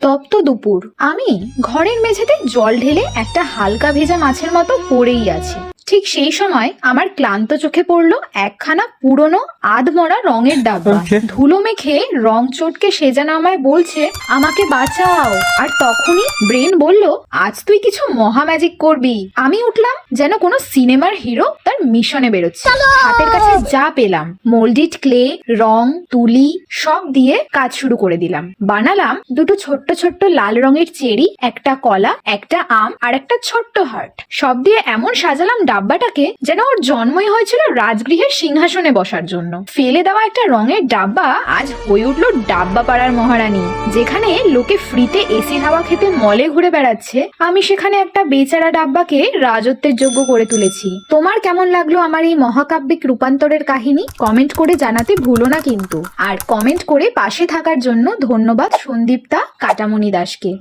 তপ্ত দুপুর। আমি ঘরের মেঝেতে জল ঢেলে একটা হালকা ভেজা মাছের মতো পড়েই আছি। ঠিক সেই সময় আমার ক্লান্ত চোখে পড়লো একখানা পুরনো আধমরা রঙের ডাব্বা। ধুলো মেখে রং চটকে সেজানো আমায় বলছে, আমাকে বাঁচাও। আর তখনই ব্রেন বলল, আজ তুই কিছু মহা ম্যাজিক করবি। আমি উঠলাম যেন কোনো সিনেমার হিরো তার মিশনে বেরোচ্ছে। হাতের কাছে যা পেলাম, মোল্ডিড ক্লে, রং, তুলি সব দিয়ে কাজ শুরু করে দিলাম। বানালাম দুটো ছোট্ট ছোট্ট লাল রঙের চেরি, একটা কলা, একটা আম আর একটা ছোট্ট হার্ট। সব দিয়ে এমন সাজালাম ডাব্বাটাকে যেন ওর জন্মই হয়েছিল রাজগৃহের সিংহাসনে বসার জন্য। ফেলে দেওয়া একটা রঙের ডাব্বা আজ হয়ে উঠলো ডাব্বা পাড়ার মহারানী। যেখানে লোকে ফ্রিতে এসির হাওয়া খেতে মলে ঘুরে বেড়াচ্ছে, আমি সেখানে একটা বেচারা ডাব্বাকে রাজত্বের যোগ্য করে তুলেছি। তোমার কেমন লাগলো আমার এই মহাকাব্যিক রূপান্তরের কাহিনী? কমেন্ট করে জানাতে ভুলো না কিন্তু। আর কমেন্ট করে পাশে থাকার জন্য ধন্যবাদ সন্দীপ্তা কাটামণি দাসকে।